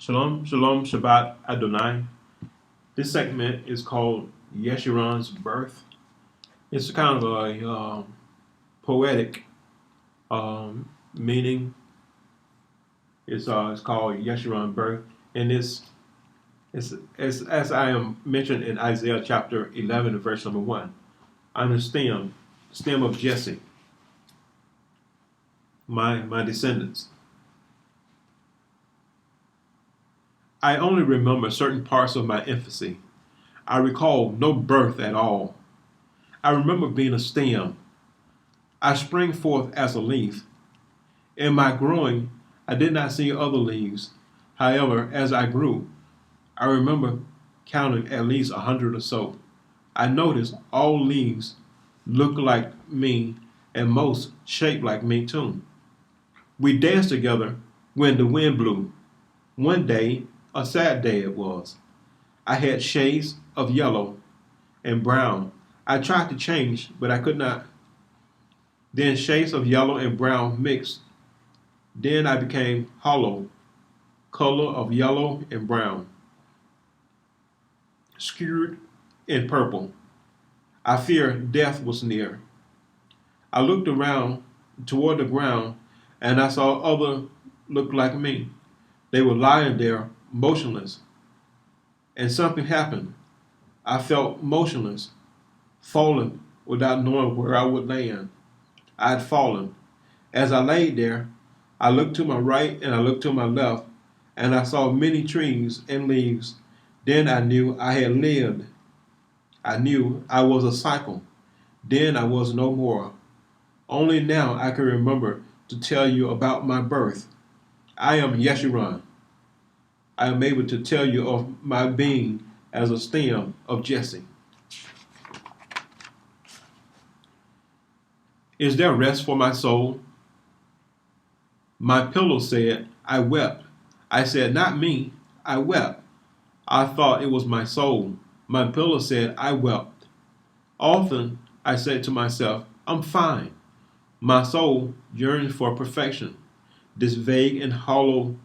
Shalom, shalom, Shabbat Adonai. This segment is called Yeshurun's birth. It's kind of a poetic meaning. It's called Yeshurun's birth, and it's as I am mentioned in Isaiah chapter 11, verse number 1. I'm the stem of Jesse, my descendants. I only remember certain parts of my infancy. I recall no birth at all. I remember being a stem. I sprang forth as a leaf. In my growing, I did not see other leaves. However, as I grew, I remember counting at least 100 or so. I noticed all leaves looked like me and most shaped like me too. We danced together when the wind blew. One day, a sad day it was. I had shades of yellow and brown. I tried to change, but I could not. Then shades of yellow and brown mixed. Then I became hollow, color of yellow and brown, skewed in purple. I feared death was near. I looked around toward the ground, and I saw others look like me. They were lying there, motionless. And something happened. I felt motionless, falling without knowing where I would land. I had fallen. As I laid there, I looked to my right and I looked to my left, and I saw many trees and leaves. Then I knew I had lived. I knew I was a cycle. Then I was no more. Only now I can remember to tell you about my birth. I am Yeshurun. I am able to tell you of my being as a stem of Jesse. Is there rest for my soul? My pillow said, I wept. I said, not me, I wept. I thought it was my soul. My pillow said, I wept. Often I said to myself, I'm fine. My soul yearns for perfection, this vague and hollow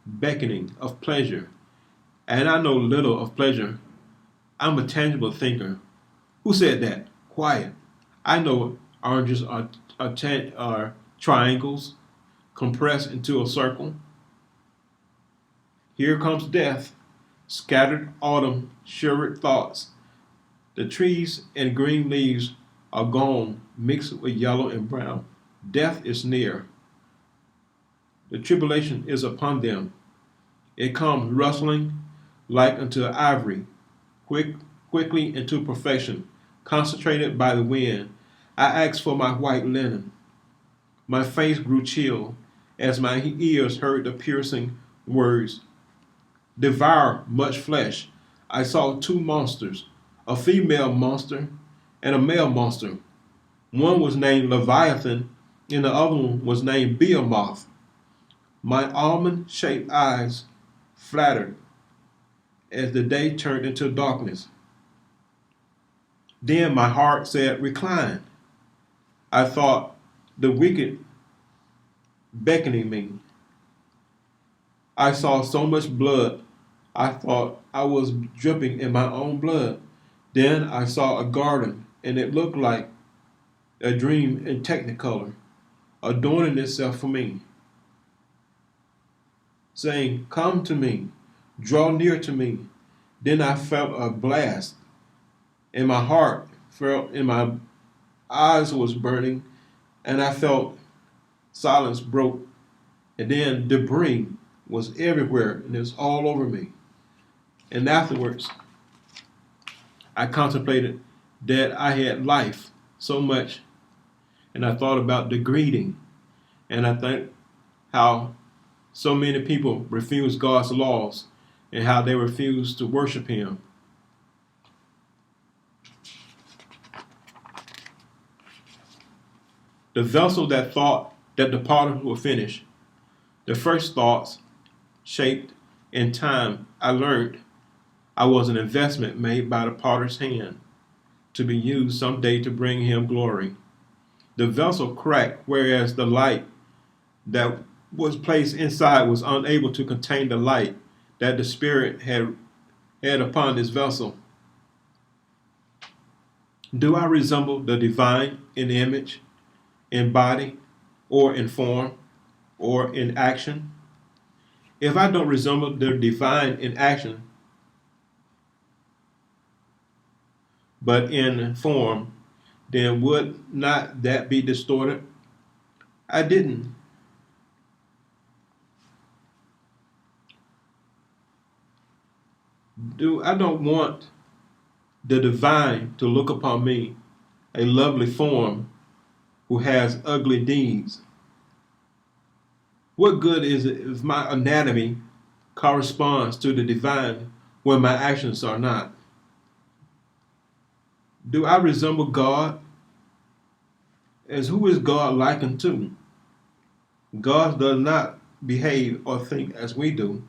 beckoning of pleasure. And I know little of pleasure. I'm a tangible thinker. Who said that? Quiet. I know oranges are triangles compressed into a circle. Here comes death, scattered autumn, shivered thoughts. The trees and green leaves are gone, mixed with yellow and brown. Death is near. The tribulation is upon them. It comes rustling like unto ivory, quickly into perfection, concentrated by the wind. I asked for my white linen. My face grew chill as my ears heard the piercing words. Devour much flesh. I saw two monsters, a female monster and a male monster. One was named Leviathan and the other one was named Behemoth. My almond-shaped eyes flattered as the day turned into darkness. Then my heart said, recline. I thought the wicked beckoning me. I saw so much blood, I thought I was dripping in my own blood. Then I saw a garden, and it looked like a dream in technicolor, adorning itself for me, saying, come to me, draw near to me. Then I felt a blast, and my heart felt, and my eyes was burning, and I felt silence broke, and then debris was everywhere, and it was all over me. And afterwards, I contemplated that I had life so much, and I thought about the greeting, and I think how so many people refuse God's laws and how they refuse to worship Him. The vessel that thought that the potter would finish. The first thoughts shaped in time. I learned I was an investment made by the potter's hand to be used someday to bring him glory. The vessel cracked, whereas the light that was placed inside was unable to contain the light that the Spirit had upon this vessel? Do I resemble the divine in image, in body, or in form, or in action? If I don't resemble the divine in action, but in form, then would not that be distorted? I didn't. I don't want the divine to look upon me, a lovely form who has ugly deeds. What good is it if my anatomy corresponds to the divine when my actions are not? Do I resemble God? As who is God likened to? God does not behave or think as we do.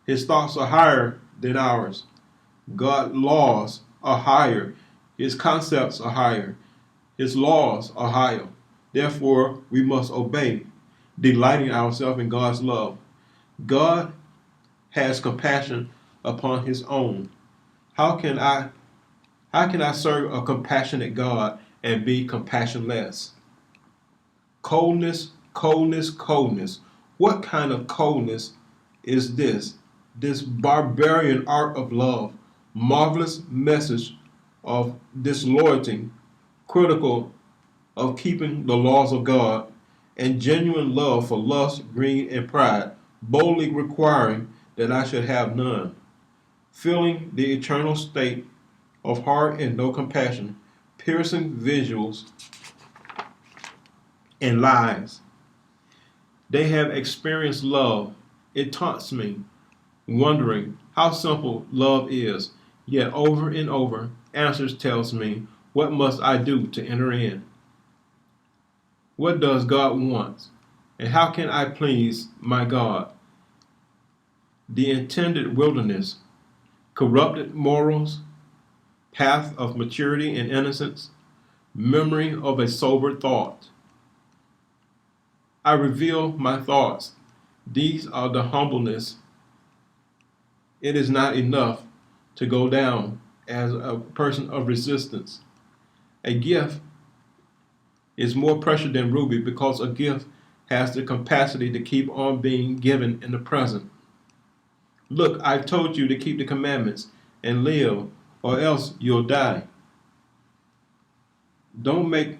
His thoughts are higher than ours. God's laws are higher. His concepts are higher. His laws are higher. Therefore, we must obey, delighting ourselves in God's love. God has compassion upon his own. How can I serve a compassionate God and be compassionless? Coldness, coldness, coldness. What kind of coldness is this? This barbarian art of love, marvelous message of disloyalty, critical of keeping the laws of God, and genuine love for lust, greed, and pride, boldly requiring that I should have none. Feeling the eternal state of heart and no compassion, piercing visuals and lies. They have experienced love. It taunts me, wondering how simple love is, yet over and over, answers tells me, what must I do to enter in? What does God want? And how can I please my God? The intended wilderness, corrupted morals, path of maturity and innocence, memory of a sober thought. I reveal my thoughts. These are the humbleness. It is not enough to go down as a person of resistance. A gift is more precious than ruby because a gift has the capacity to keep on being given in the present. Look, I've told you to keep the commandments and live, or else you'll die. Don't make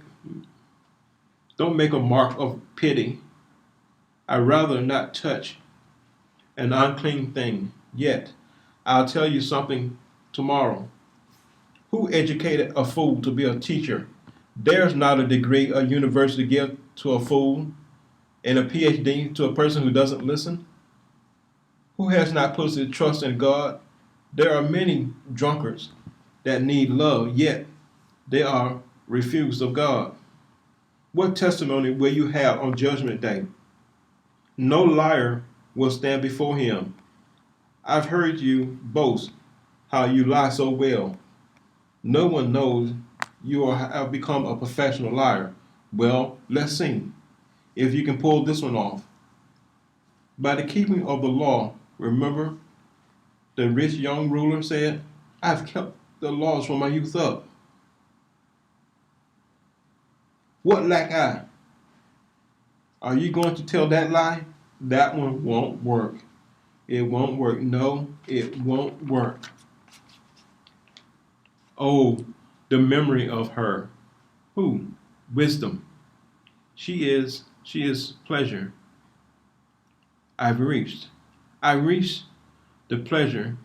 a mark of pity. I'd rather not touch an unclean thing. Yet, I'll tell you something tomorrow. Who educated a fool to be a teacher? There's not a degree a university gives to a fool and a PhD to a person who doesn't listen. Who has not put his trust in God? There are many drunkards that need love, yet they are refused of God. What testimony will you have on Judgment Day? No liar will stand before him. I've heard you boast how you lie so well. No one knows you have become a professional liar. Well, let's see if you can pull this one off. By the keeping of the law, remember the rich young ruler said, I've kept the laws from my youth up. What lack I? Are you going to tell that lie? That one won't work. It won't work. No, it won't work. Oh, the memory of her. Who? Wisdom. She is pleasure. I reached the pleasure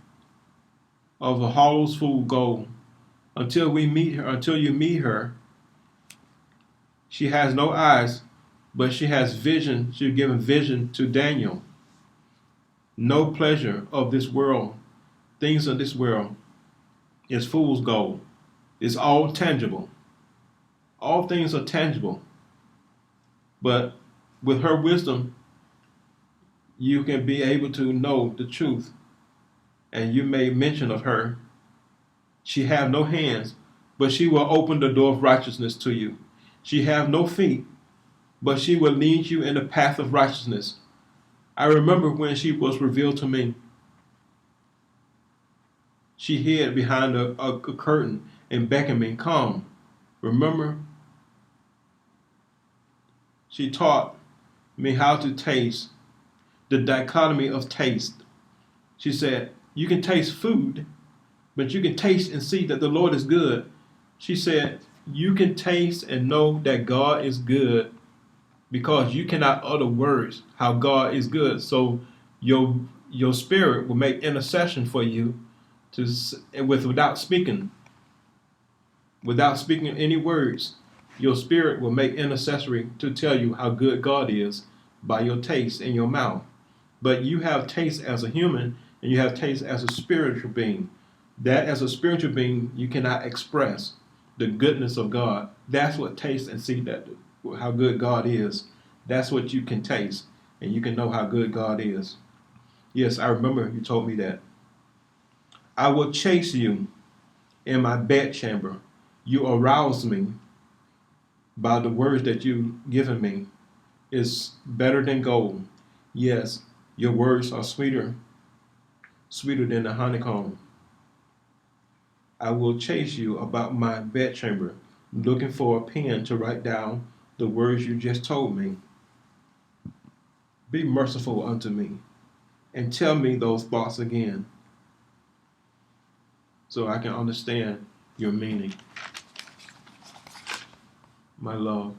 of a hollow's full goal. Until you meet her, she has no eyes, but she has vision. She's given vision to Daniel. No pleasure of this world, things of this world, is fool's gold. It's all tangible. All things are tangible. But with her wisdom, you can be able to know the truth. And you made mention of her. She have no hands, but she will open the door of righteousness to you. She have no feet, but she will lead you in the path of righteousness. I remember when she was revealed to me, She hid behind a curtain and beckoned me, come. Remember, she taught me how to taste, the dichotomy of taste. She said, you can taste food, but you can taste and see that the Lord is good. She said, you can taste and know that God is good because you cannot utter words how God is good. So your spirit will make intercession for you without speaking any words. Your spirit will make intercessory to tell you how good God is by your taste in your mouth. But you have taste as a human and you have taste as a spiritual being. That as a spiritual being, you cannot express the goodness of God. That's what taste and see that how good God is. That's what you can taste, and you can know how good God is. Yes, I remember you told me that. I will chase you in my bedchamber. You arouse me by the words that you've given me. It's better than gold. Yes, your words are sweeter than the honeycomb. I will chase you about my bedchamber, looking for a pen to write down the words you just told me. Be merciful unto me and tell me those thoughts again so I can understand your meaning. My love.